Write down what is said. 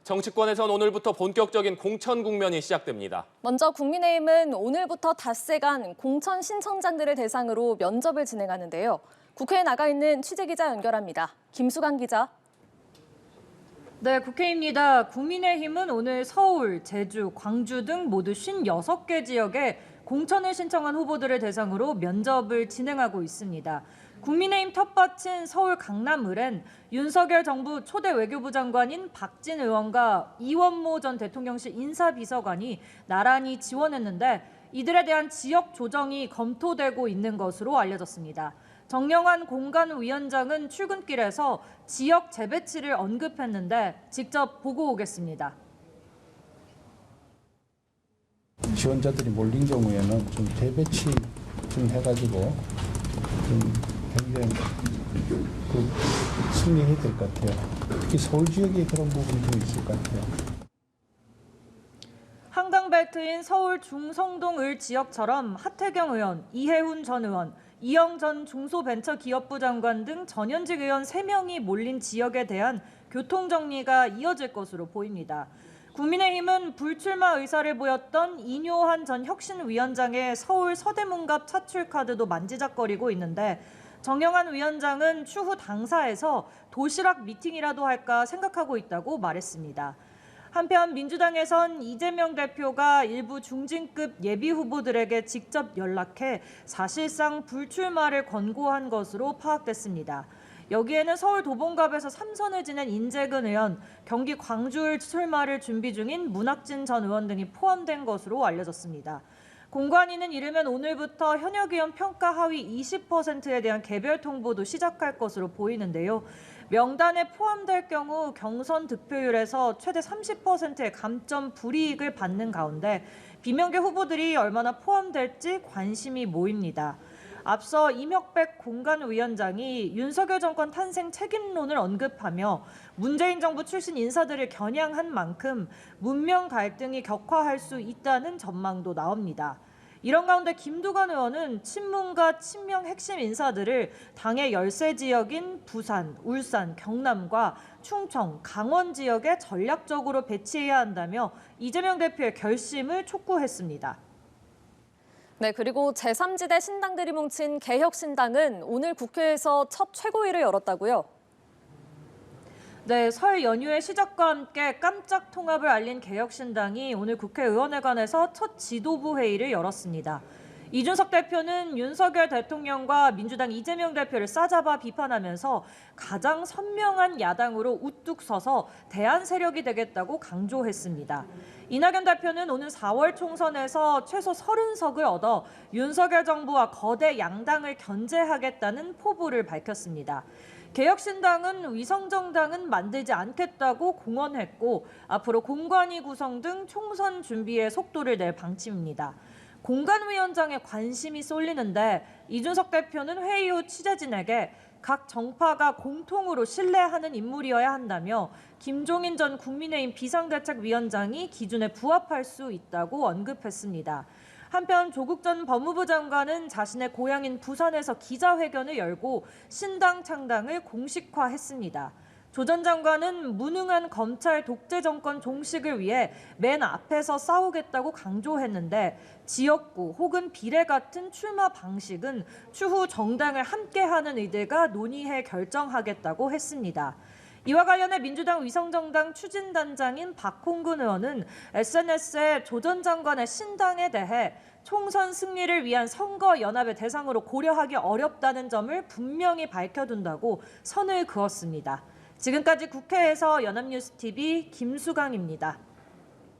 정치권에선 오늘부터 본격적인 공천 국면이 시작됩니다. 먼저 국민의힘은 오늘부터 닷새간 공천 신청자들을 대상으로 면접을 진행하는데요. 국회에 나가 있는 취재기자 연결합니다. 김수강 기자. 네, 국회입니다. 국민의힘은 오늘 서울, 제주, 광주 등 모두 56개 지역에 공천을 신청한 후보들을 대상으로 면접을 진행하고 있습니다. 국민의힘 텃밭인 서울 강남을엔 윤석열 정부 초대 외교부 장관인 박진 의원과 이원모 전 대통령실 인사비서관이 나란히 지원했는데 이들에 대한 지역 조정이 검토되고 있는 것으로 알려졌습니다. 정영환 공관위원장은 출근길에서 지역 재배치를 언급했는데 직접 보고 오겠습니다. 지원자들이 몰린 경우에는 좀 재배치 좀 해가지고 좀 굉장히 승리해야 될 것 같아요. 특히 서울 지역에 그런 부분이 좀 있을 것 같아요. 한강벨트인 서울 중성동을 지역처럼 하태경 의원, 이해훈 전 의원, 이영 전 중소벤처기업부 장관 등 전현직 의원 3명이 몰린 지역에 대한 교통정리가 이어질 것으로 보입니다. 국민의힘은 불출마 의사를 보였던 이뇨한 전 혁신위원장의 서울 서대문갑 차출카드도 만지작거리고 있는데 정영환 위원장은 추후 당사에서 도시락 미팅이라도 할까 생각하고 있다고 말했습니다. 한편 민주당에선 이재명 대표가 일부 중진급 예비 후보들에게 직접 연락해 사실상 불출마를 권고한 것으로 파악됐습니다. 여기에는 서울 도봉갑에서 3선을 지낸 인재근 의원, 경기 광주을 출마를 준비 중인 문학진 전 의원 등이 포함된 것으로 알려졌습니다. 공관위는 이르면 오늘부터 현역 의원 평가 하위 20%에 대한 개별 통보도 시작할 것으로 보이는데요. 명단에 포함될 경우 경선 득표율에서 최대 30%의 감점 불이익을 받는 가운데 비명계 후보들이 얼마나 포함될지 관심이 모입니다. 앞서 임혁백 공관위원장이 윤석열 정권 탄생 책임론을 언급하며 문재인 정부 출신 인사들을 겨냥한 만큼 문명 갈등이 격화할 수 있다는 전망도 나옵니다. 이런 가운데 김두관 의원은 친문과 친명 핵심 인사들을 당의 열세 지역인 부산, 울산, 경남과 충청, 강원 지역에 전략적으로 배치해야 한다며 이재명 대표의 결심을 촉구했습니다. 네, 그리고 제3지대 신당들이 뭉친 개혁신당은 오늘 국회에서 첫 최고위를 열었다고요? 네, 설 연휴의 시작과 함께 깜짝 통합을 알린 개혁신당이 오늘 국회의원회관에서 첫 지도부 회의를 열었습니다. 이준석 대표는 윤석열 대통령과 민주당 이재명 대표를 싸잡아 비판하면서 가장 선명한 야당으로 우뚝 서서 대안 세력이 되겠다고 강조했습니다. 이낙연 대표는 오는 4월 총선에서 최소 30석을 얻어 윤석열 정부와 거대 양당을 견제하겠다는 포부를 밝혔습니다. 개혁신당은 위성정당은 만들지 않겠다고 공언했고 앞으로 공관위 구성 등 총선 준비에 속도를 낼 방침입니다. 공관위원장에 관심이 쏠리는데 이준석 대표는 회의 후 취재진에게 각 정파가 공통으로 신뢰하는 인물이어야 한다며 김종인 전 국민의힘 비상대책위원장이 기준에 부합할 수 있다고 언급했습니다. 한편 조국 전 법무부 장관은 자신의 고향인 부산에서 기자회견을 열고 신당 창당을 공식화했습니다. 조 전 장관은 무능한 검찰 독재 정권 종식을 위해 맨 앞에서 싸우겠다고 강조했는데 지역구 혹은 비례 같은 출마 방식은 추후 정당을 함께하는 이들과 논의해 결정하겠다고 했습니다. 이와 관련해 민주당 위성정당 추진단장인 박홍근 의원은 SNS에 조 전 장관의 신당에 대해 총선 승리를 위한 선거연합의 대상으로 고려하기 어렵다는 점을 분명히 밝혀둔다고 선을 그었습니다. 지금까지 국회에서 연합뉴스TV 김수강입니다.